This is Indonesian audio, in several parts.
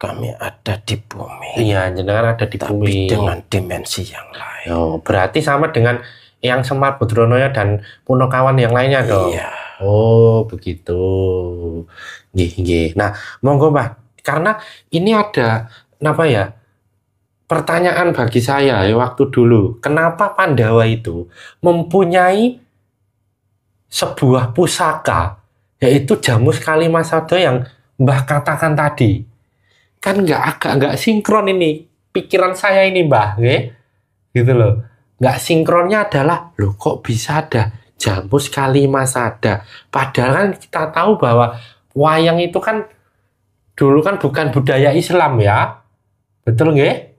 kami ada di bumi. Iya, jenengan ada di bumi. Tapi dengan dimensi yang lain. Oh, berarti sama dengan yang Semar Badronoyo dan Punokawan yang lainnya dong? Iya. Oh, begitu. Nggih. Nah, monggo Pak, karena ini ada apa ya? Pertanyaan bagi saya ya waktu dulu, kenapa Pandawa itu mempunyai sebuah pusaka, yaitu Jamus Kalimasada yang Mbah katakan tadi. Kan agak nggak sinkron ini pikiran saya ini Mbah, gitu loh. Nggak sinkronnya adalah, loh kok bisa ada Jamus Kalimasada? Padahal kan kita tahu bahwa wayang itu kan dulu kan bukan budaya Islam ya, betul nggih?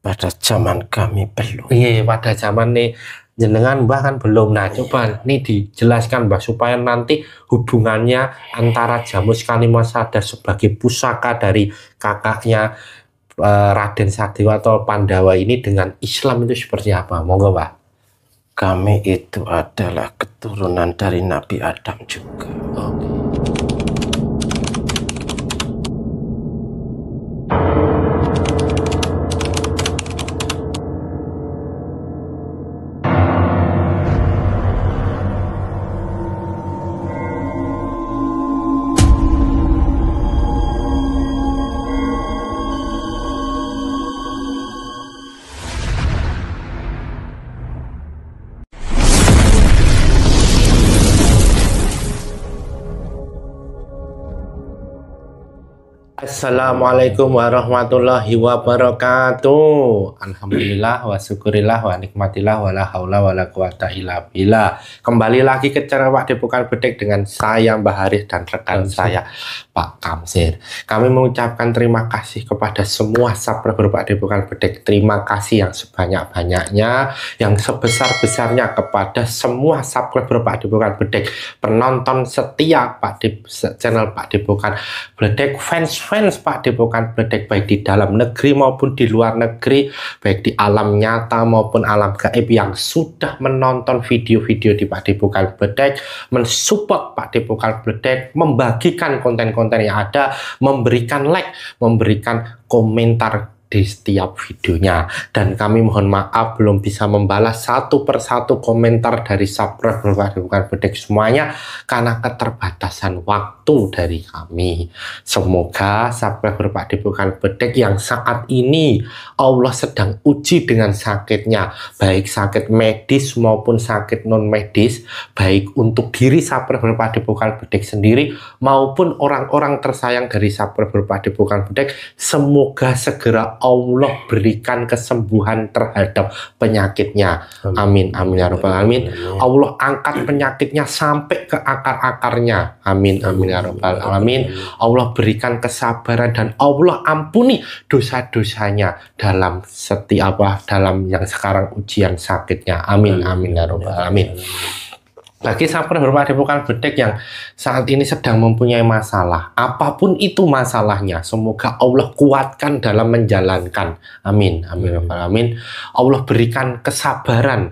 Pada zaman kami belum. Iya, pada zaman nih jenengan Mbah kan belum. Nah, coba nih dijelaskan Mbah supaya nanti hubungannya antara Jamus Kalimasada sebagai pusaka dari kakaknya Raden Sadewa atau Pandawa ini dengan Islam itu seperti apa? Monggo Mbah. Kami itu adalah keturunan dari Nabi Adam juga. Oke. Assalamualaikum warahmatullahi wabarakatuh. Alhamdulillah wa syukurillah wa nikmatillah wa la haula wa la quwata illa billah. Kembali lagi ke channel Padepokan Bedek dengan saya Mbah Haris dan rekan saya Pak Kamsir. Kami mengucapkan terima kasih kepada semua subscriber Padepokan Bedek. Terima kasih yang sebanyak-banyaknya, yang sebesar-besarnya kepada semua subscriber Padepokan Bedek, penonton setia channel Padepokan Bedek, fans Padepokan Bedek baik di dalam negeri maupun di luar negeri, baik di alam nyata maupun alam gaib yang sudah menonton video-video di Padepokan Bedek, mensupport Padepokan Bedek, membagikan konten-konten yang ada, memberikan like, memberikan komentar di setiap videonya. Dan kami mohon maaf belum bisa membalas satu persatu komentar dari subscriber Padepokan Bedek semuanya karena keterbatasan waktu dari kami. Semoga subscriber Padepokan Bedek yang saat ini Allah sedang uji dengan sakitnya, baik sakit medis maupun sakit non medis, baik untuk diri subscriber Padepokan Bedek sendiri maupun orang-orang tersayang dari subscriber Padepokan Bedek, semoga segera Allah berikan kesembuhan terhadap penyakitnya. Amin, amin ya rabbal alamin. Allah angkat penyakitnya sampai ke akar-akarnya. Amin, amin ya rabbal alamin. Allah berikan kesabaran dan Allah ampuni dosa-dosanya dalam dalam yang sekarang ujian sakitnya. Amin, amin ya rabbal alamin. Bagi subscriber Padepokan Bedek yang saat ini sedang mempunyai masalah, apapun itu masalahnya, semoga Allah kuatkan dalam menjalankan. Amin, amin, amin. Allah berikan kesabaran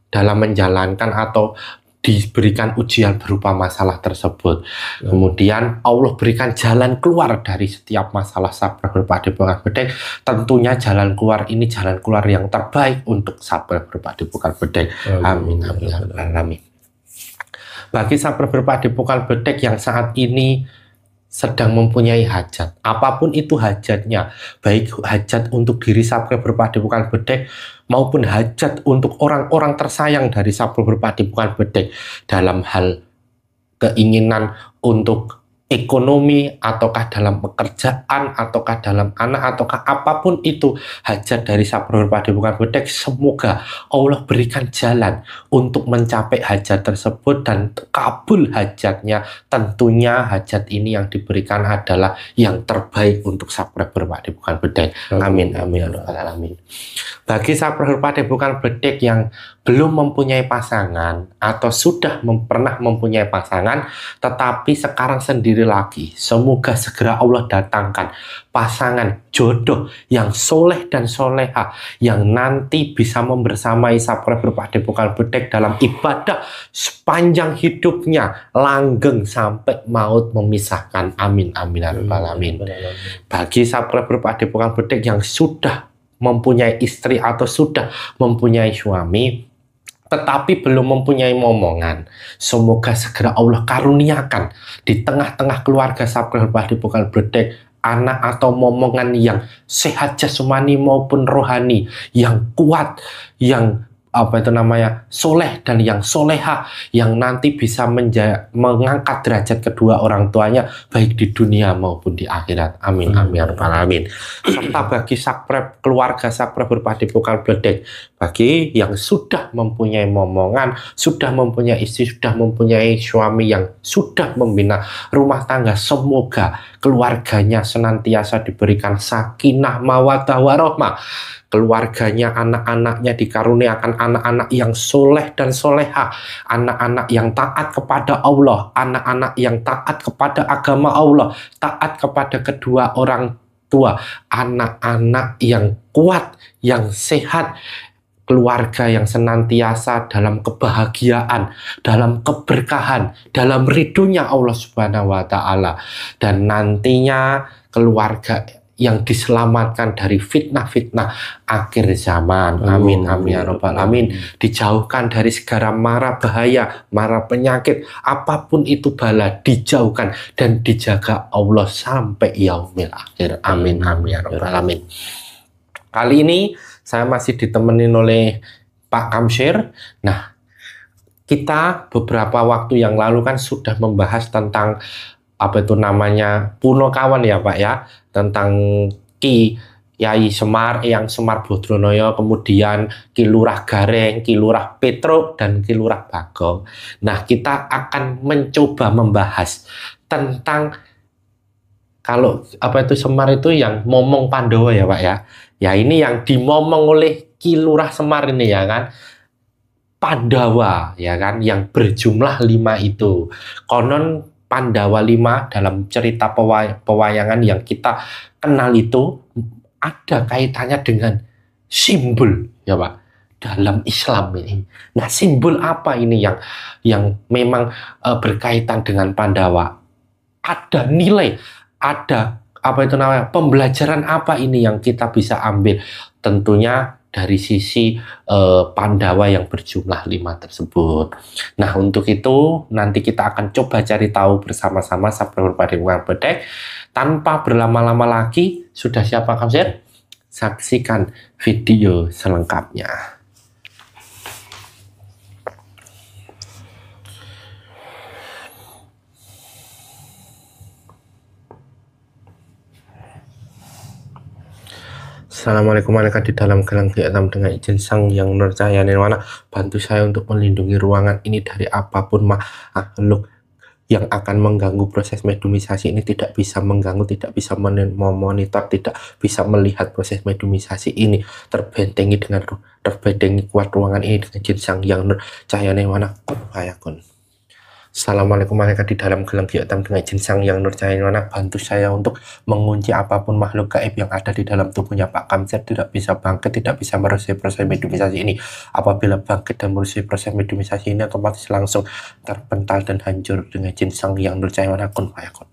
dalam menjalankan atau diberikan ujian berupa masalah tersebut. Kemudian Allah berikan jalan keluar dari setiap masalah subscriber Padepokan Bedek. Tentunya jalan keluar ini jalan keluar yang terbaik untuk subscriber Padepokan Bedek. Amin, amin, amin. Bagi subscriber Padepokan Bedek yang saat ini sedang mempunyai hajat, apapun itu hajatnya, baik hajat untuk diri subscriber Padepokan Bedek maupun hajat untuk orang-orang tersayang dari subscriber Padepokan Bedek dalam hal keinginan untuk ekonomi, ataukah dalam pekerjaan, ataukah dalam anak, ataukah apapun itu hajat dari subscriber Padepokan Bedek, semoga Allah berikan jalan untuk mencapai hajat tersebut dan kabul hajatnya. Tentunya hajat ini yang diberikan adalah yang terbaik untuk subscriber Padepokan Bedek. Amin, amin, amin. Bagi subscriber Padepokan Bedek yang belum mempunyai pasangan atau sudah pernah mempunyai pasangan tetapi sekarang sendiri lagi, semoga segera Allah datangkan pasangan jodoh yang soleh dan soleha yang nanti bisa membersamai subscriber Padepokan Bedek dalam ibadah sepanjang hidupnya, langgeng sampai maut memisahkan. Amin amin ya rabbal alamin. Bagi subscriber Padepokan Bedek yang sudah mempunyai istri atau sudah mempunyai suami tetapi belum mempunyai momongan, semoga segera Allah karuniakan di tengah-tengah keluarga subscriber Padepokan Bedek anak atau momongan yang sehat jasmani maupun rohani, yang kuat, yang soleh dan yang soleha, yang nanti bisa mengangkat derajat kedua orang tuanya baik di dunia maupun di akhirat. Amin amin ya rabbal alamin. Serta bagi keluarga subscriber Padepokan Bedek, bagi yang sudah mempunyai momongan, sudah mempunyai istri, sudah mempunyai suami yang sudah membina rumah tangga, semoga keluarganya senantiasa diberikan sakinah mawaddah warahmah, keluarganya, anak-anaknya dikaruniakan anak-anak yang soleh dan soleha, anak-anak yang taat kepada Allah, anak-anak yang taat kepada agama Allah, taat kepada kedua orang tua, anak-anak yang kuat, yang sehat, keluarga yang senantiasa dalam kebahagiaan, dalam keberkahan, dalam ridhonya Allah Subhanahu wa Ta'ala, dan nantinya keluarga yang diselamatkan dari fitnah-fitnah akhir zaman. Amin amin ya rabbal alamin. Dijauhkan dari segala mara bahaya, mara penyakit, apapun itu bala, dijauhkan dan dijaga Allah sampai yaumil akhir. Amin amin ya rabbal alamin. Kali ini saya masih ditemenin oleh Pak Kamsyir. Nah, kita beberapa waktu yang lalu kan sudah membahas tentang Punokawan ya Pak ya, tentang Ki Yai Semar, Eyang Semar Bodronoyo, kemudian Ki Lurah Gareng, Ki Lurah Petro, dan Ki Lurah Bagong. Nah, kita akan mencoba membahas tentang kalau Semar itu yang momong Pandawa ya Pak ya. Ya ini yang dimomong oleh Ki Lurah Semar ini ya kan, Pandawa ya kan, yang berjumlah 5 itu. Konon Pandawa 5 dalam cerita pewayangan yang kita kenal itu ada kaitannya dengan simbol ya Pak dalam Islam ini. Nah, simbol apa ini yang memang berkaitan dengan Pandawa? Ada nilai, ada pembelajaran apa ini yang kita bisa ambil? Tentunya dari sisi Pandawa yang berjumlah 5 tersebut. Nah, untuk itu nanti kita akan coba cari tahu bersama-sama subscriber Padepokan Bedek. Tanpa berlama-lama lagi, sudah siapa Kamsyir? Saksikan video selengkapnya. Assalamualaikum malaikat di dalam gelang hitam dengan izin Sang Yang Nurcahaya Nirwana, bantu saya untuk melindungi ruangan ini dari apapun makhluk yang akan mengganggu proses mediumisasi ini. Tidak bisa mengganggu, tidak bisa memonitor, tidak bisa melihat proses mediumisasi ini. Terbentengi kuat ruangan ini dengan izin Sang Yang Nurcahaya Nirwana. Kun. Assalamualaikum malaikat di dalam gelang hitam dengan izin Sang Yang Nurcahaya Nirwana, bantu saya untuk mengunci apapun makhluk gaib yang ada di dalam tubuhnya Pak Kamsyir. Tidak bisa bangkit, tidak bisa merusak proses mediumisasi ini. Apabila bangkit dan merusak proses mediumisasi ini, otomatis langsung terpental dan hancur dengan izin Sang Yang Nurcahaya Nirwana. Kun.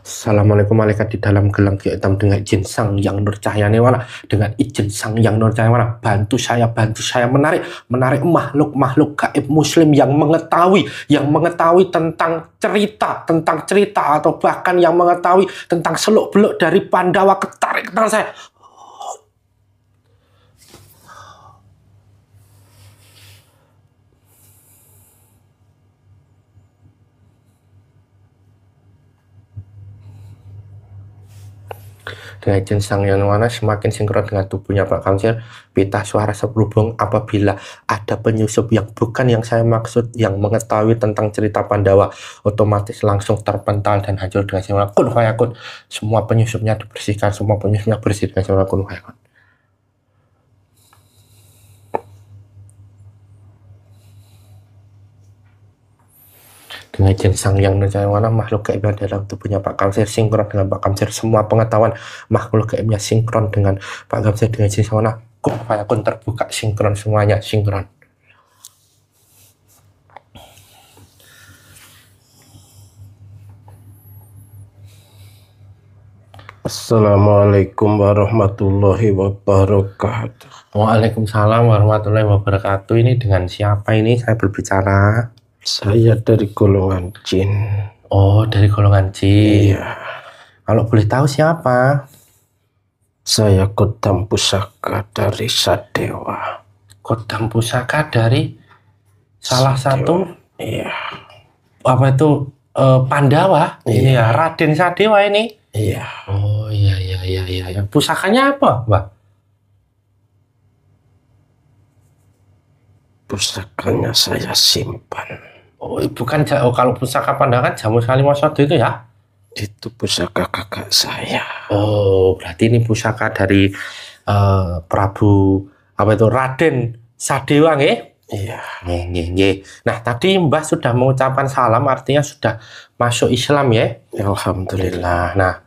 Assalamualaikum malaikat di dalam gelang hitam dengan izin Sang Yang Nurcahaya Nirwana, dengan izin Sang Yang Nurcahaya Nirwana, bantu saya menarik makhluk gaib muslim yang mengetahui tentang cerita atau bahkan yang mengetahui tentang seluk-beluk dari Pandawa. Ketarik tangan saya. Dengan izin Sang Yang Nirwana, semakin sinkron dengan tubuhnya Pak Kamsyir, pita suara serubung. Apabila ada penyusup yang bukan yang saya maksud, yang mengetahui tentang cerita Pandawa, otomatis langsung terpental dan hancur dengan simbol kun fayakun. Semua penyusupnya dibersihkan, semua penyusupnya bersih dengan simbol kun fayakun. dengan izin Sang Yang Nirwana, makhluk gaib yang dalam tubuhnya Pak Kamsir sinkron dengan Pak Kamsir, semua pengetahuan makhluk gaibnya sinkron dengan Pak Kamsir dengan izin Sang Yang Kun Fayakun terbuka sinkron, semuanya sinkron. Assalamualaikum warahmatullahi wabarakatuh. Waalaikumsalam warahmatullahi wabarakatuh. Ini dengan siapa ini saya berbicara? Saya dari golongan jin. Oh, dari golongan jin. Iya. Kalau boleh tahu siapa? Saya Kodam Pusaka dari Sadewa. Kodam Pusaka dari salah satu Iya. apa itu Pandawa? Iya. Ini ya Raden Sadewa ini. Iya. Oh iya. Pusakanya apa, Mbak? Pusakanya saya simpan. Oh, bukan kalau pusaka Pandawa kan Jamu Salimasodo itu ya? Itu pusaka kakak saya. Oh, berarti ini pusaka dari Prabu apa itu Raden Sadewa nggih? Iya. Nggih. Nah, tadi Mbah sudah mengucapkan salam, artinya sudah masuk Islam ya? Alhamdulillah. Nah,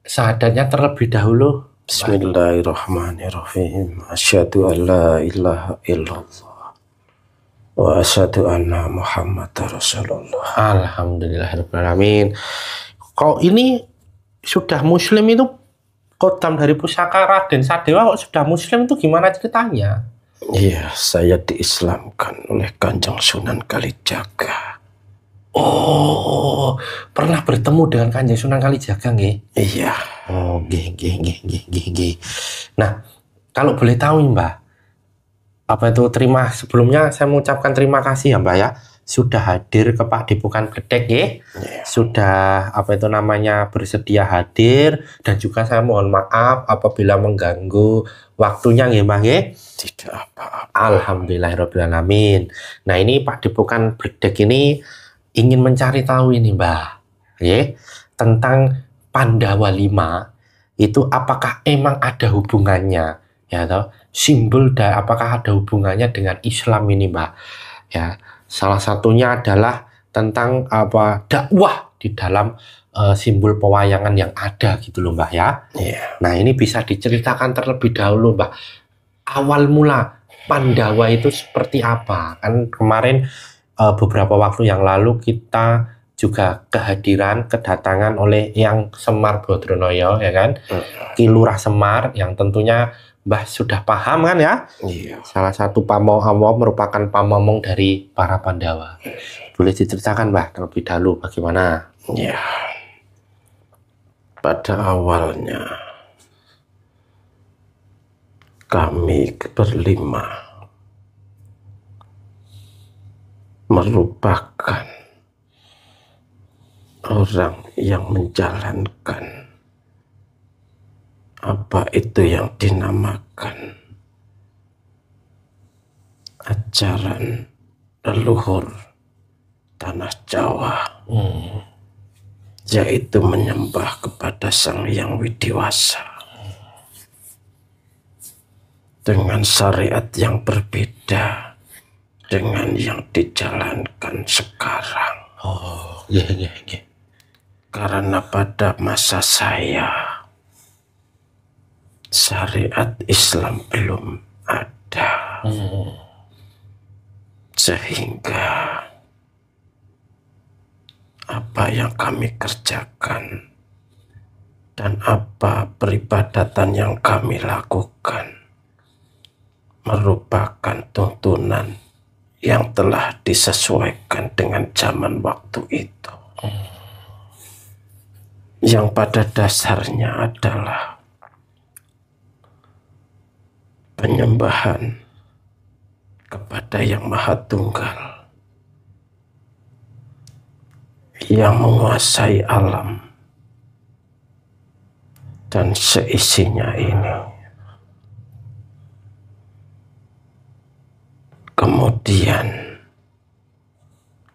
syahadatnya terlebih dahulu. Bismillahirrahmanirrahim. Asyhadu an la ilaha illallah wa asyhadu anna Muhammadar Rasulullah. Alhamdulillahirrahmanirrahim. Kok ini sudah Muslim itu Kodam dari pusaka Raden Sadewa kok sudah Muslim itu gimana ceritanya? Iya, saya diislamkan oleh Kanjeng Sunan Kalijaga. Oh, pernah bertemu dengan Kanjeng Sunan Kalijaga nggih? Iya. Oh, nggih. Nah, kalau boleh tahu Mbah, apa itu sebelumnya saya mengucapkan terima kasih ya Mbak ya, sudah hadir ke Padepokan Gedek ya. Sudah apa itu namanya bersedia hadir, dan juga saya mohon maaf apabila mengganggu waktunya ya Mbak ya. Tidak apa-apa. Alhamdulillahirrahmanirrahim. Nah, ini Padepokan Gedek ini ingin mencari tahu ini Mbak ya, tentang Pandawa 5 itu apakah emang ada hubungannya ya toh, simbol apakah ada hubungannya dengan Islam ini Mbak ya. Salah satunya adalah tentang apa dakwah di dalam simbol pewayangan yang ada gitu loh Mbak ya. Iya. Nah, ini bisa diceritakan terlebih dahulu Mbak, awal mula Pandawa itu seperti apa? Kan kemarin beberapa waktu yang lalu kita juga kedatangan oleh Yang Semar Bodronoyo ya kan, Ki Lurah Semar, yang tentunya Mbah sudah paham kan ya? Iya. Salah satu pamong merupakan pamomong dari para Pandawa. Boleh diceritakan Mbah terlebih dahulu bagaimana? Iya. Pada awalnya kami berlima merupakan orang yang menjalankan apa itu yang dinamakan ajaran leluhur tanah Jawa, yaitu menyembah kepada Sang Yang Widiwasa dengan syariat yang berbeda dengan yang dijalankan sekarang. Oh, iya. Karena pada masa saya syariat Islam belum ada. Sehingga apa yang kami kerjakan dan apa peribadatan yang kami lakukan merupakan tuntunan yang telah disesuaikan dengan zaman waktu itu. Yang pada dasarnya adalah penyembahan kepada Yang Maha Tunggal yang menguasai alam dan seisinya ini. Kemudian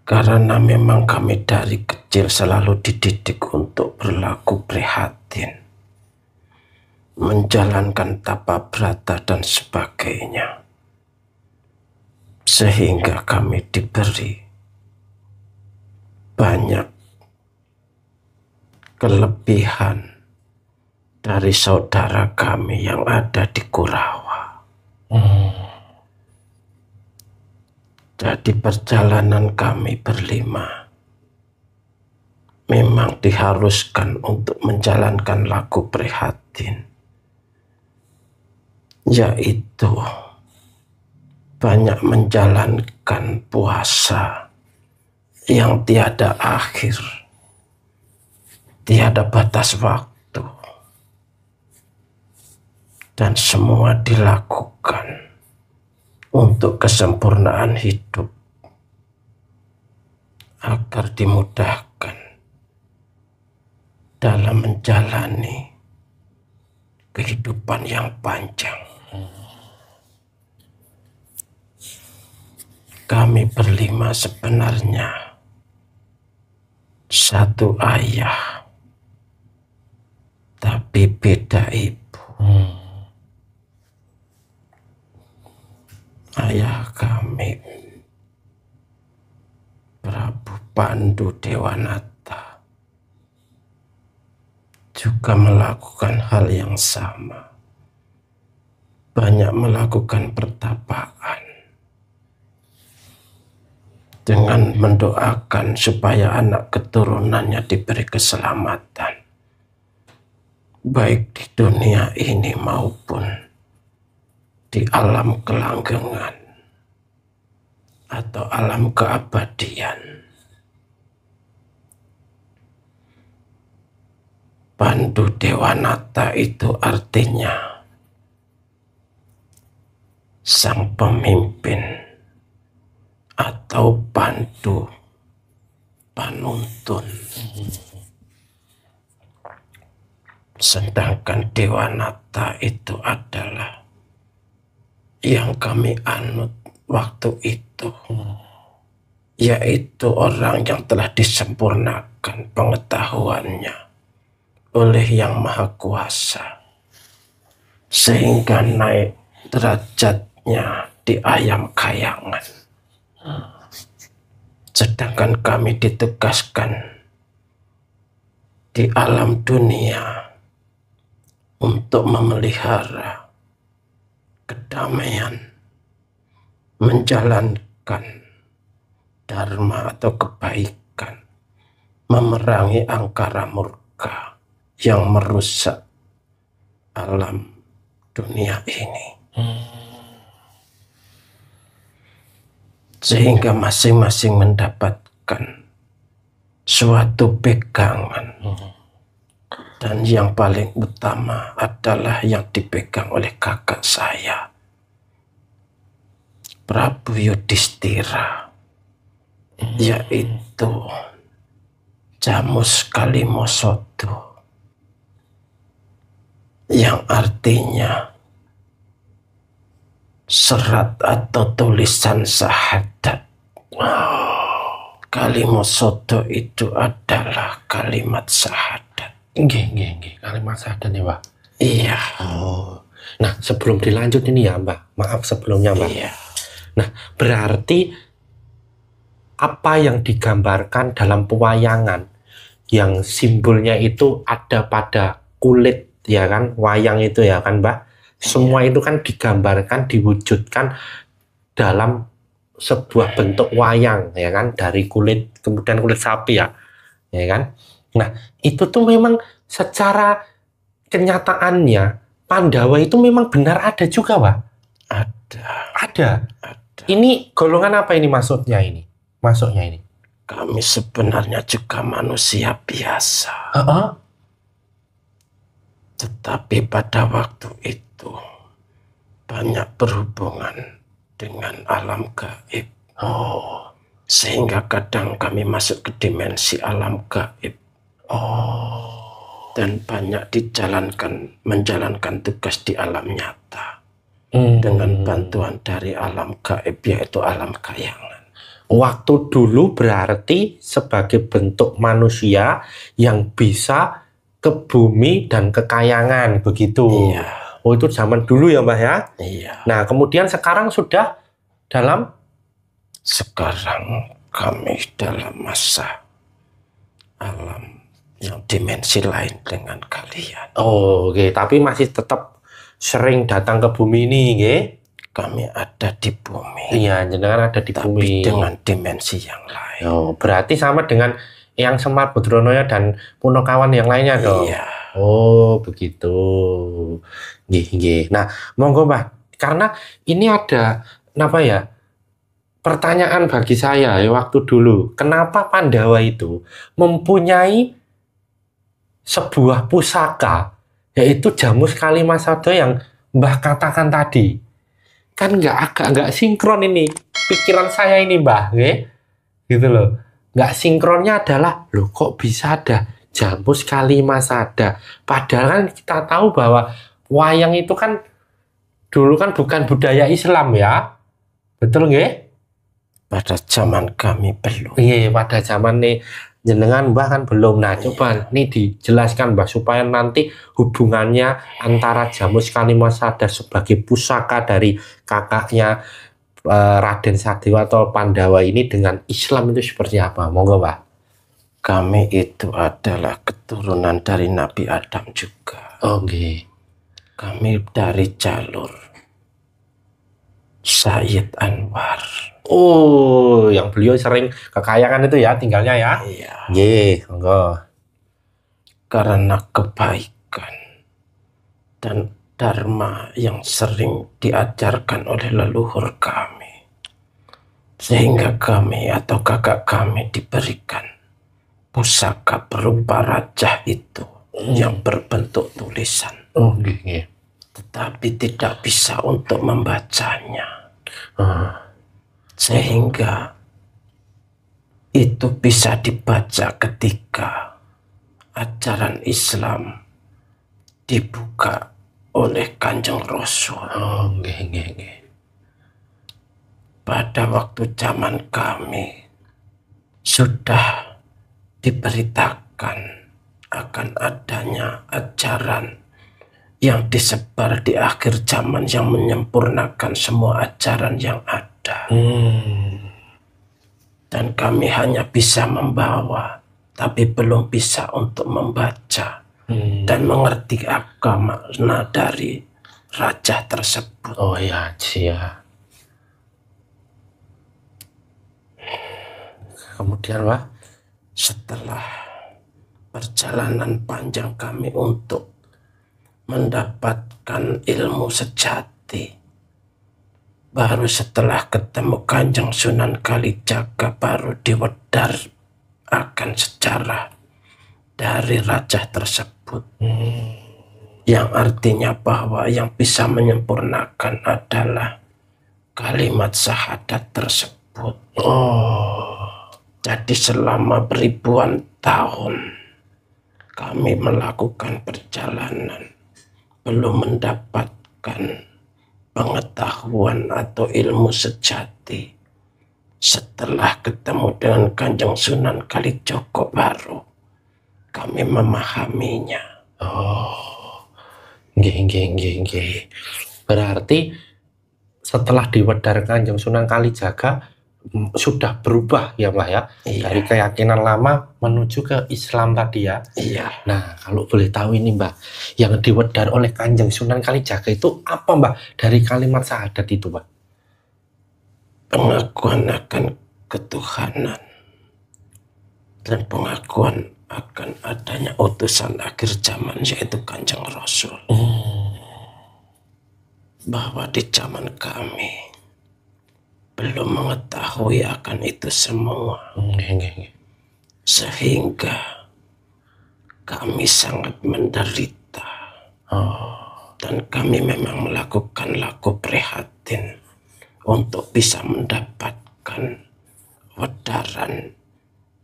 karena memang kami dari kecil selalu dididik untuk berlaku prihatin, menjalankan tapa brata dan sebagainya, sehingga kami diberi banyak kelebihan dari saudara kami yang ada di Kurawa. Jadi perjalanan kami berlima memang diharuskan untuk menjalankan lagu prihatin, yaitu banyak menjalankan puasa yang tiada akhir, tiada batas waktu, dan semua dilakukan untuk kesempurnaan hidup agar dimudahkan dalam menjalani kehidupan yang panjang. Kami berlima sebenarnya satu ayah, tapi beda ibu. Ayah kami, Prabu Pandu Dewanata, juga melakukan hal yang sama. Banyak melakukan pertapaan dengan mendoakan supaya anak keturunannya diberi keselamatan, baik di dunia ini maupun di alam kelanggengan atau alam keabadian. Pandu Dewanata itu artinya sang pemimpin atau pandu, panuntun. Sedangkan Dewanata itu adalah yang kami anut waktu itu, yaitu orang yang telah disempurnakan pengetahuannya oleh Yang Maha Kuasa, sehingga naik derajatnya di ayam kayangan. Sedangkan kami ditugaskan di alam dunia untuk memelihara kedamaian, menjalankan dharma atau kebaikan, memerangi angkara murka yang merusak alam dunia ini. Sehingga masing-masing mendapatkan suatu pegangan. Dan yang paling utama adalah yang dipegang oleh kakak saya, Prabu Yudhistira, yaitu Jamus Kalimosodo, yang artinya serat atau tulisan syahadat. Kalimosodo itu adalah kalimat syahadat. Nggih, kalimat syahadat ya, Pak. Iya. Oh. Nah, sebelum dilanjut ini ya, Mbak. Maaf sebelumnya, Mbak. Iya. Nah, berarti apa yang digambarkan dalam pewayangan yang simbolnya itu ada pada kulit, ya kan? Wayang itu ya kan, Mbak? Semua itu kan digambarkan, diwujudkan dalam sebuah bentuk wayang, ya kan? Dari kulit, kemudian kulit sapi ya kan? Nah, itu tuh memang secara kenyataannya Pandawa itu memang benar ada juga, Pak? Ada. Ini golongan apa ini maksudnya ini? Masuknya ini? Kami sebenarnya juga manusia biasa. Tetapi pada waktu itu banyak berhubungan dengan alam gaib. Sehingga kadang kami masuk ke dimensi alam gaib. Dan banyak menjalankan tugas di alam nyata dengan bantuan dari alam gaib, yaitu alam kayangan. Waktu dulu berarti sebagai bentuk manusia yang bisa ke bumi dan ke kayangan, begitu. Iya. Oh, itu zaman dulu ya, Mbak ya? Iya. Nah, kemudian sekarang sudah dalam? Sekarang kami dalam masa alam yang dimensi lain dengan kalian. Oh, oke. Tapi masih tetap sering datang ke bumi ini, nggih? Kami ada di bumi. Iya, jenengan ada di tapi bumi. dengan dimensi yang lain. Oh, berarti sama dengan yang Semar Badronoyo dan Punokawan yang lainnya dong? Iya. Oh, begitu. Nggih. Nah, monggo Mbah. Karena ini ada apa ya? Pertanyaan bagi saya ya waktu dulu. Kenapa Pandawa itu mempunyai sebuah pusaka yaitu Jamus Kalimasada yang Mbah katakan tadi? Kan nggak sinkron ini pikiran saya ini Mbah, gitu loh. Nggak sinkronnya adalah, loh kok bisa ada Jamus Kalimasada? Padahal kan kita tahu bahwa wayang itu kan dulu kan bukan budaya Islam ya, betul nggih? Pada zaman kami belum. Iya, pada zaman nih jenengan Mbah kan belum. Nah, coba nih dijelaskan Mbah supaya nanti hubungannya antara Jamus Kalimasada sebagai pusaka dari kakaknya Raden Sadewa atau Pandawa ini dengan Islam itu seperti apa? Monggo Mbah. Kami itu adalah keturunan dari Nabi Adam juga. Oke. Kami dari jalur Sayyid Anwar. Oh, yang beliau sering kekayangan itu ya tinggalnya ya? Iya. Nggih, monggo. Karena kebaikan dan dharma yang sering diajarkan oleh leluhur kami, sehingga kami atau kakak kami diberikan pusaka berupa rajah itu yang berbentuk tulisan. Oh, nggih. Tetapi tidak bisa untuk membacanya. Sehingga itu bisa dibaca ketika ajaran Islam dibuka oleh Kanjeng Rasul. Oh, nggih. Pada waktu zaman kami sudah diberitakan akan adanya ajaran yang disebar di akhir zaman yang menyempurnakan semua ajaran yang ada. Dan kami hanya bisa membawa, tapi belum bisa untuk membaca dan mengerti apa makna dari rajah tersebut. Oh ya, cia. Kemudian Pak, setelah perjalanan panjang kami untuk mendapatkan ilmu sejati, baru setelah ketemu Kanjeng Sunan Kalijaga baru diwedar akan sejarah dari rajah tersebut. Yang artinya bahwa yang bisa menyempurnakan adalah kalimat syahadat tersebut. Jadi selama beribuan tahun kami melakukan perjalanan, belum mendapatkan pengetahuan atau ilmu sejati. Setelah ketemu dengan Kanjeng Sunan Kalijogo baru kami memahaminya. Nggih. Berarti setelah diwedar Kanjeng Sunan Kalijaga sudah berubah ya Mbah ya? Iya. Dari keyakinan lama menuju ke Islam tadi ya? Iya. Nah, kalau boleh tahu ini Mbah, yang diwedar oleh Kanjeng Sunan Kalijaga itu apa Mbah dari kalimat syahadat itu Mbah? Pengakuan akan ketuhanan dan pengakuan akan adanya utusan akhir zaman yaitu Kanjeng Rasul. Bahwa di zaman kami belum mengetahui akan itu semua. Sehingga kami sangat menderita. Dan kami memang melakukan laku prihatin untuk bisa mendapatkan wedaran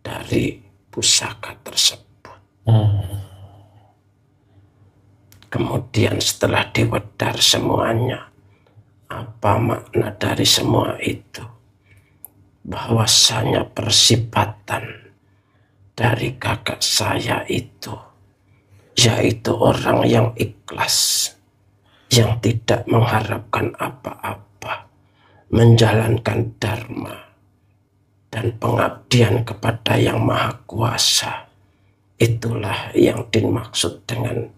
dari pusaka tersebut. Kemudian setelah diwedar semuanya, apa makna dari semua itu? Bahwasanya persifatan dari kakak saya itu, yaitu orang yang ikhlas, yang tidak mengharapkan apa-apa, menjalankan dharma dan pengabdian kepada Yang Maha Kuasa, Itulah yang dimaksud dengan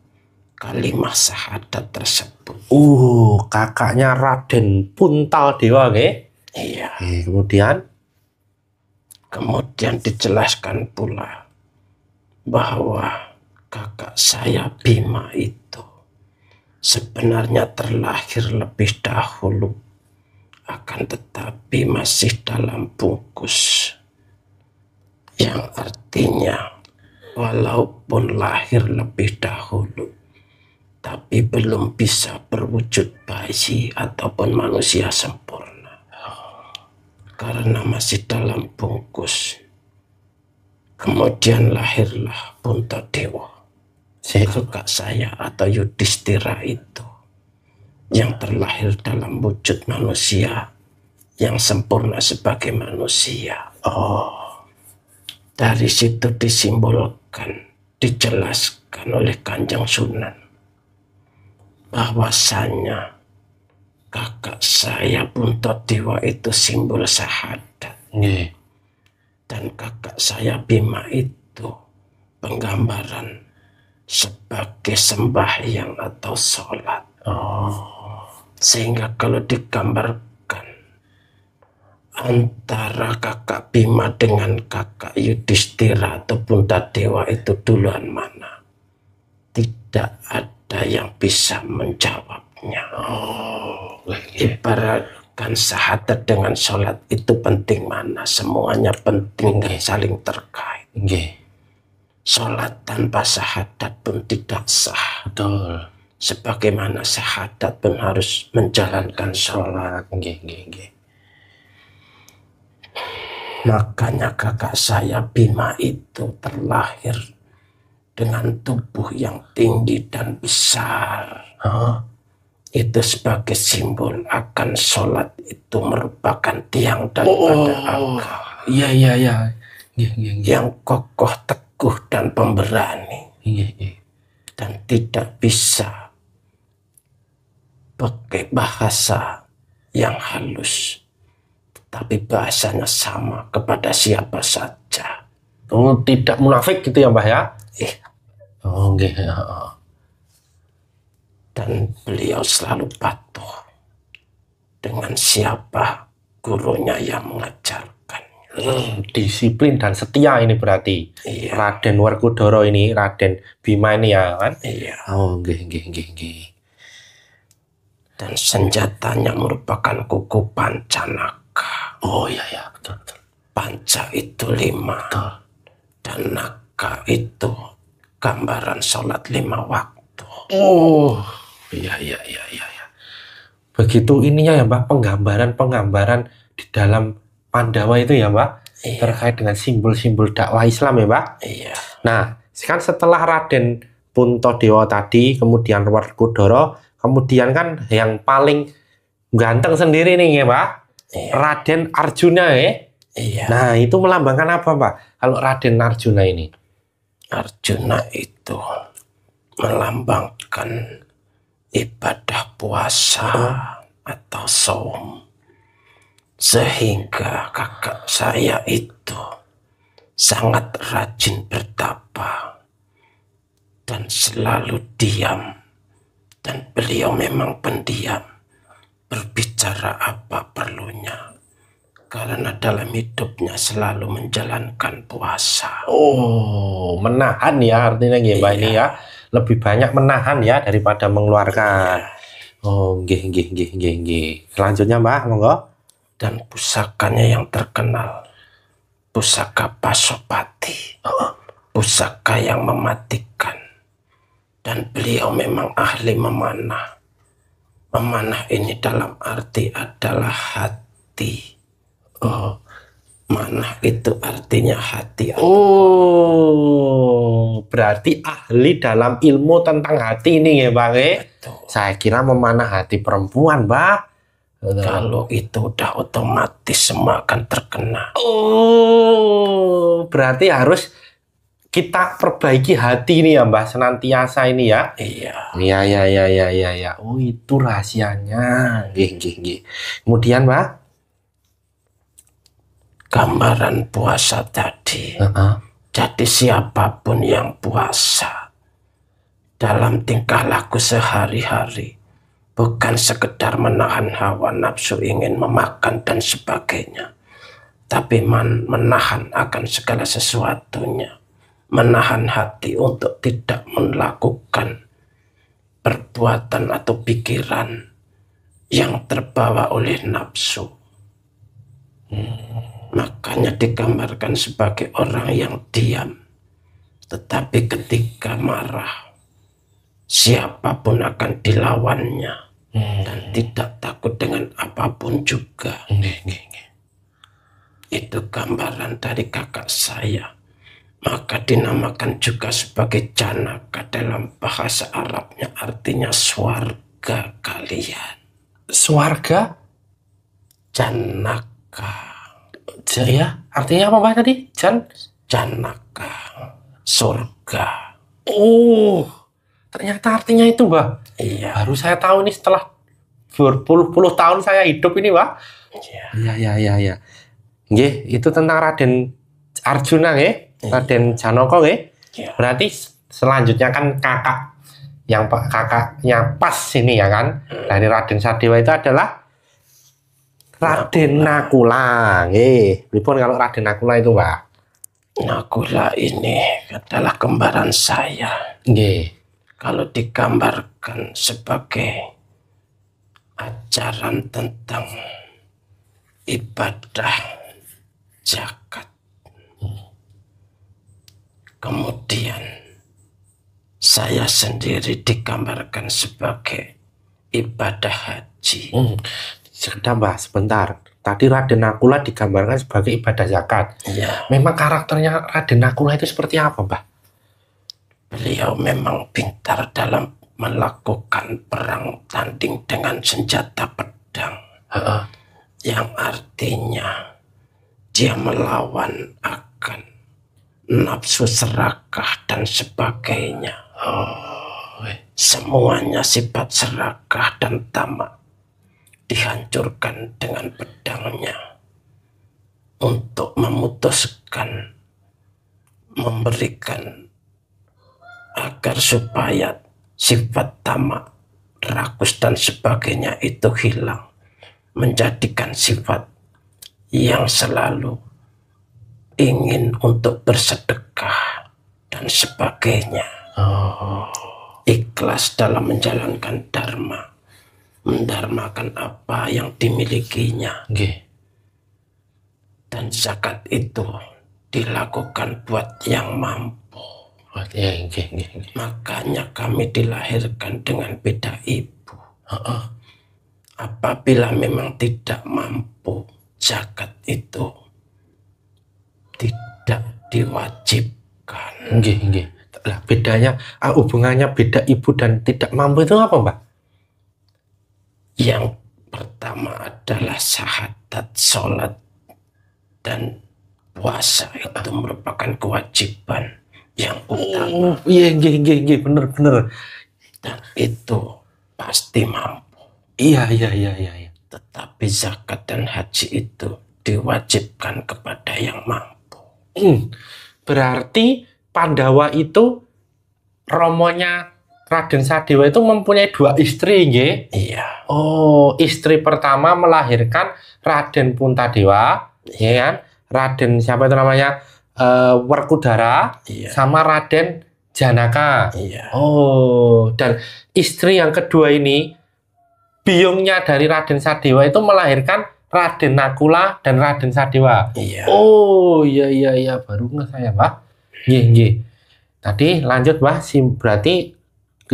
kalimat syahadat tersebut. Kakaknya Raden Puntaldewa, Iya. Kemudian dijelaskan pula bahwa kakak saya Bima itu sebenarnya terlahir lebih dahulu, akan tetapi masih dalam bungkus, yang artinya walaupun lahir lebih dahulu tapi belum bisa berwujud bayi ataupun manusia sempurna karena masih dalam bungkus. Kemudian lahirlah Puntadewa, kakak saya atau Yudhistira itu, yang terlahir dalam wujud manusia yang sempurna sebagai manusia. Dari situ disimbolkan, dijelaskan oleh Kanjeng Sunan bahwasanya kakak saya Puntadewa itu simbol syahadat. Dan kakak saya Bima itu penggambaran sebagai sembahyang atau sholat. Sehingga kalau digambarkan antara kakak Bima dengan kakak Yudhistira atau Puntadewa itu duluan mana, tidak ada yang bisa menjawabnya. Ibaratkan syahadat dengan sholat itu penting mana, semuanya penting dan saling terkait. Sholat tanpa syahadat pun tidak sah. Betul. Sebagaimana syahadat pun harus menjalankan sholat. Makanya kakak saya Bima itu terlahir dengan tubuh yang tinggi dan besar. Itu sebagai simbol akan sholat itu merupakan tiang daripada agama. Yang kokoh, teguh dan pemberani. Dan tidak bisa pakai bahasa yang halus, tapi bahasanya sama kepada siapa saja. Tidak munafik gitu ya, Mbah ya? Dan beliau selalu patuh dengan siapa gurunya yang mengajarkan. Disiplin dan setia ini berarti. Raden Werkudara ini, Raden Bima ini ya kan? Dan senjatanya merupakan kuku Pancanaka. Betul. Panca itu 5. Betul. Dan Naka itu gambaran sholat 5 waktu. Begitu ininya ya, Mbak, penggambaran di dalam Pandawa itu ya, Mbak, terkait dengan simbol-simbol dakwah Islam ya, Mbak. Nah, kan setelah Raden Puntadewa tadi, kemudian Werkudara, kemudian kan yang paling ganteng sendiri nih ya, Mbak, Raden Arjuna ya. Nah, itu melambangkan apa, Mbak, kalau Raden Arjuna ini? Arjuna itu melambangkan ibadah puasa atau saum, sehingga kakak saya itu sangat rajin bertapa dan selalu diam, dan beliau memang pendiam, berbicara apa perlunya karena dalam hidupnya selalu menjalankan puasa. Menahan ya artinya Mbak ini ya. Lebih banyak menahan ya daripada mengeluarkan. Selanjutnya, Mbak, monggo. Dan pusakanya yang terkenal, pusaka Pasopati, pusaka yang mematikan. Dan beliau memang ahli memanah. Memanah ini dalam arti adalah hati. Manah itu artinya hati. Berarti ahli dalam ilmu tentang hati ini ya, Bang. Saya kira memanah hati perempuan, Mbak. Kalau itu udah otomatis semua akan terkena. Berarti harus kita perbaiki hati ini ya, Mbak, senantiasa ini ya. Iya. Itu rahasianya. Kemudian, Mbak, gambaran puasa tadi Jadi siapapun yang puasa dalam tingkah laku sehari-hari bukan sekedar menahan hawa nafsu ingin memakan dan sebagainya, tapi menahan akan segala sesuatunya, menahan hati untuk tidak melakukan perbuatan atau pikiran yang terbawa oleh nafsu. Makanya digambarkan sebagai orang yang diam, tetapi ketika marah siapapun akan dilawannya dan tidak takut dengan apapun juga. Itu gambaran dari kakak saya, maka dinamakan juga sebagai Janaka dalam bahasa Arabnya, artinya swarga kalian. Swarga? Janaka. Ya, artinya apa Mbak tadi? Janaka, surga. Oh, ternyata artinya itu Mbak. Iya. Baru saya tahu nih setelah berpuluh-puluh tahun saya hidup ini Mbak. Iya. Nggih, itu tentang Raden Arjuna nggih, Raden Janaka nggih. Berarti selanjutnya kan kakaknya pas ini ya kan, dari Raden Sadewa itu adalah Raden Nakula. Nggih, pripun kalau Raden Nakula itu, Pak? Nakula ini adalah kembaran saya. Nggih. Kalau digambarkan sebagai ajaran tentang ibadah zakat. Kemudian saya sendiri digambarkan sebagai ibadah haji. Sebentar. Tadi Raden Nakula digambarkan sebagai ibadah zakat. Iya. Memang karakternya Raden Nakula itu seperti apa, Mbak? Beliau memang pintar dalam melakukan perang tanding dengan senjata pedang. Yang artinya dia melawan akan nafsu serakah dan sebagainya. Semuanya sifat serakah dan tamak dihancurkan dengan pedangnya untuk memutuskan, memberikan agar supaya sifat tamak, rakus dan sebagainya itu hilang, menjadikan sifat yang selalu ingin untuk bersedekah dan sebagainya. Ikhlas dalam menjalankan dharma, mendarmakan apa yang dimilikinya. Dan zakat itu dilakukan buat yang mampu. Makanya kami dilahirkan dengan beda ibu. Apabila memang tidak mampu, zakat itu tidak diwajibkan. Lah bedanya, hubungannya beda ibu dan tidak mampu itu apa, Mbak? Yang pertama adalah syahadat, sholat dan puasa itu merupakan kewajiban yang utama. Bener. Dan itu pasti mampu. Iya. Tetapi zakat dan haji itu diwajibkan kepada yang mampu. Berarti Pandawa itu romonya Raden Sadewa itu mempunyai 2 istri, nggih? Iya. Oh, istri pertama melahirkan Raden Puntadewa, ya kan? Raden siapa itu namanya? Werkudara, sama Raden Janaka. Iya. Oh, dan istri yang kedua ini biungnya dari Raden Sadewa itu melahirkan Raden Nakula dan Raden Sadewa. Iya. Oh, iya, baru nggak saya, Mbak. Nggih. Tadi lanjut, Mbak. Berarti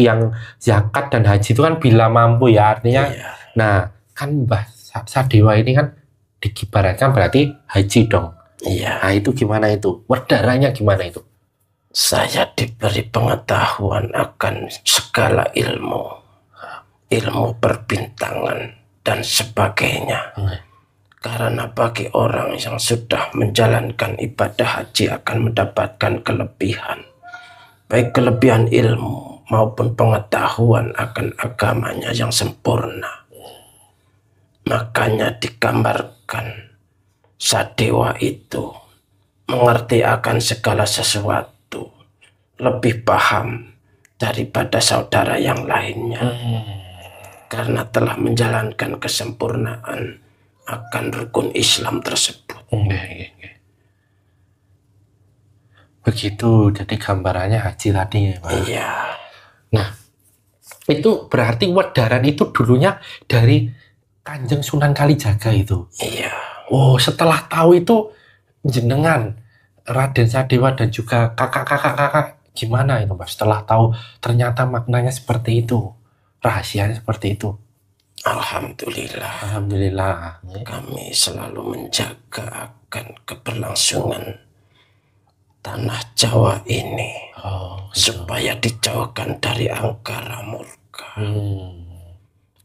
yang zakat dan haji itu kan bila mampu ya, artinya. Iya. Nah, kan Mbah Sadewa ini kan dikibaratkan berarti haji dong. Iya. Nah, itu gimana itu? Werdaranya gimana itu? Saya diberi pengetahuan akan segala ilmu perbintangan dan sebagainya. Karena bagi orang yang sudah menjalankan ibadah haji akan mendapatkan kelebihan, baik kelebihan ilmu maupun pengetahuan akan agamanya yang sempurna. Makanya digambarkan Sadewa itu mengerti akan segala sesuatu, lebih paham daripada saudara yang lainnya, karena telah menjalankan kesempurnaan akan rukun Islam tersebut. Begitu, jadi gambarannya haji tadi ya, Pak? Iya. Nah, itu berarti Wedaran itu dulunya dari Kanjeng Sunan Kalijaga itu? Iya. Oh, setelah tahu itu jenengan, Raden Sadewa dan juga kakak-kakak gimana itu, Pak? Setelah tahu ternyata maknanya seperti itu, rahasianya seperti itu. Alhamdulillah. Alhamdulillah. Kami selalu menjaga akan keberlangsungan tanah Jawa ini, supaya dijauhkan dari angkara murka.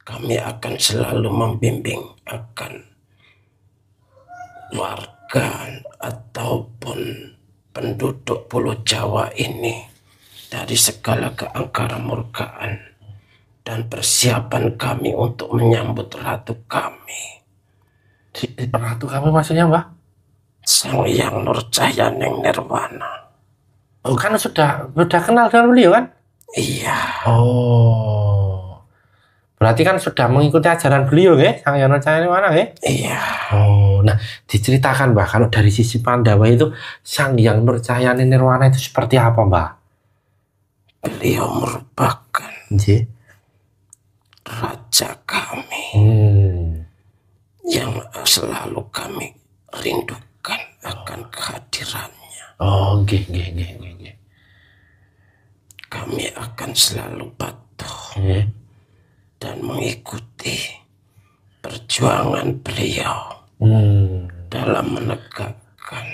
Kami akan selalu membimbing akan warga ataupun penduduk Pulau Jawa ini dari segala keangkara murkaan, dan persiapan kami untuk menyambut ratu kami. Ratu kami maksudnya, Mbak? Sang Hyang Nurcahayaning Nirwana. Oh, kan sudah kenal dengan beliau kan? Iya. Oh, berarti kan sudah mengikuti ajaran beliau ya, Sang Hyang Nurcahayaning Nirwana ya? Iya. Oh, nah diceritakan, Mbak, kalau dari sisi Pandawa itu Sang Hyang Nurcahayaning Nirwana itu seperti apa, Mbak? Beliau merupakan raja kami yang selalu kami rindukan akan kehadirannya. Oh, nggih. Kami akan selalu patuh dan mengikuti perjuangan beliau dalam menegakkan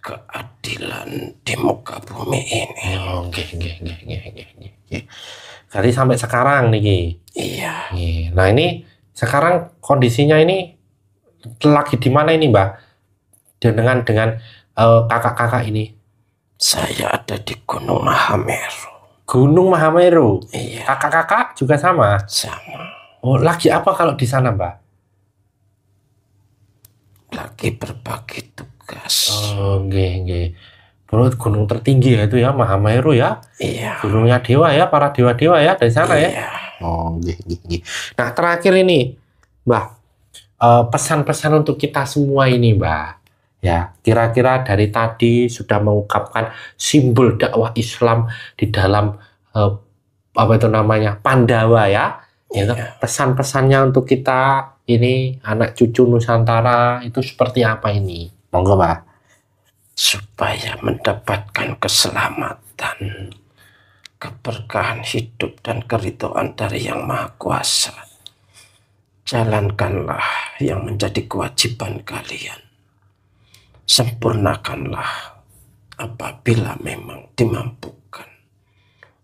keadilan di muka bumi ini. Oh, nggih. Jadi sampai sekarang nih. Iya. Nah, ini sekarang kondisinya ini lagi di mana ini, Mbak? Dengan kakak-kakak ini. Saya ada di Gunung Mahameru. Gunung Mahameru. Iya. Kakak-kakak juga sama? Sama. Oh, lagi apa kalau di sana, Mbak? Lagi berbagi tugas. Oh, nggih. Bro, gunung tertinggi ya itu ya, Mahameru ya? Iya. Gunungnya dewa ya, para dewa-dewa ya dari sana ya? Iya. Oh, nggih. Nah, terakhir ini, Mbak, pesan-pesan untuk kita semua ini, Mbak. Ya, kira-kira dari tadi sudah mengungkapkan simbol dakwah Islam di dalam Pandawa ya. Iya. Pesan-pesannya untuk kita ini anak cucu Nusantara itu seperti apa ini? Monggo, Pak. Supaya mendapatkan keselamatan, keberkahan hidup dan keridhaan dari Yang Maha Kuasa, jalankanlah yang menjadi kewajiban kalian. Sempurnakanlah apabila memang dimampukan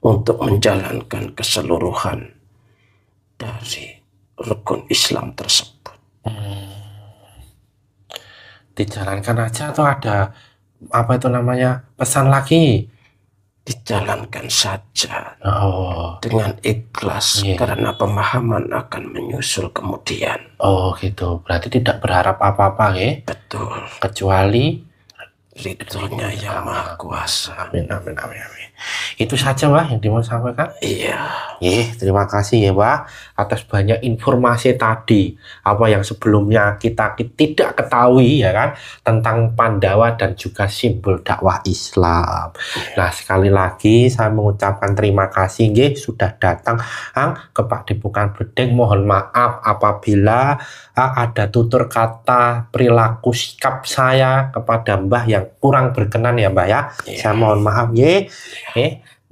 untuk menjalankan keseluruhan dari rukun Islam tersebut. Dijalankan aja atau ada pesan lagi? Dijalankan saja dengan ikhlas, karena pemahaman akan menyusul kemudian. Oh gitu, berarti tidak berharap apa-apa ya? Betul. Kecuali ridhonya Yang Maha Kuasa. Amin. Itu saja, Pak, yang dimau sampaikan. Iya. Terima kasih ya, Pak, atas banyak informasi tadi, apa yang sebelumnya kita tidak ketahui ya kan, tentang Pandawa dan juga simbol dakwah Islam. Nah, sekali lagi saya mengucapkan terima kasih sudah datang ke Padepokan Bedeng. Mohon maaf apabila ada tutur kata, perilaku, sikap saya kepada Mbah yang kurang berkenan ya, Mbah ya. Saya mohon maaf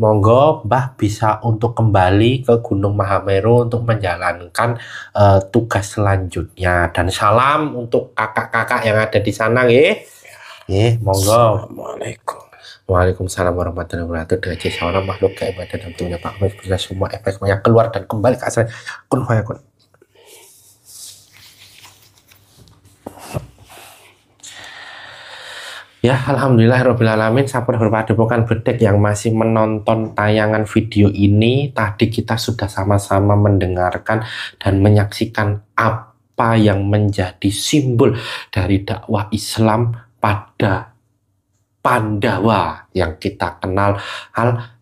monggo Mbah bisa untuk kembali ke Gunung Mahameru untuk menjalankan tugas selanjutnya, dan salam untuk kakak-kakak yang ada di sana monggo. Assalamualaikum. Waalaikumsalam warahmatullahi wabarakatuh. Dengan seorang makhluk gaib dan tentunya Pak Mas bisa semua efeknya keluar dan kembali ke asal kun fayakun. Ya, alhamdulillahirrahmanirrahim. Sahabat Padepokan Bedeng yang masih menonton tayangan video ini, tadi kita sudah sama-sama mendengarkan dan menyaksikan apa yang menjadi simbol dari dakwah Islam pada Pandawa yang kita kenal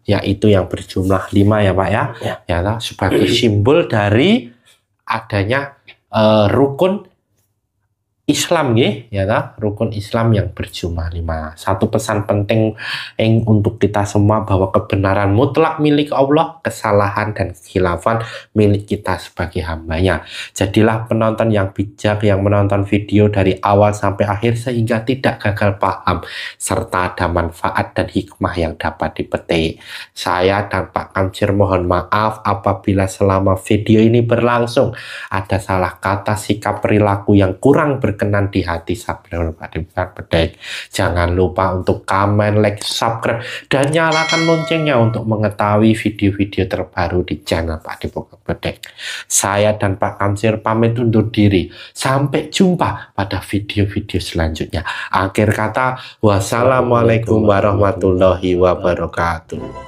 yaitu yang berjumlah 5 ya Pak ya. Ya sebagai simbol dari adanya rukun Islam ya, rukun Islam yang berjumlah 5. Satu pesan penting untuk kita semua bahwa kebenaran mutlak milik Allah, kesalahan dan kekhilafan milik kita sebagai hambanya. Jadilah penonton yang bijak yang menonton video dari awal sampai akhir sehingga tidak gagal paham serta ada manfaat dan hikmah yang dapat dipetik. Saya dan Pak Kamsir mohon maaf apabila selama video ini berlangsung ada salah kata, sikap, perilaku yang kurang berkenan di hati sahabat Bedek. Jangan lupa untuk komen, like, subscribe, dan nyalakan loncengnya untuk mengetahui video-video terbaru di channel Pak Depokan Bedek. Saya dan Pak Kamsir pamit undur diri. Sampai jumpa pada video-video selanjutnya. Akhir kata, wassalamualaikum warahmatullahi wabarakatuh.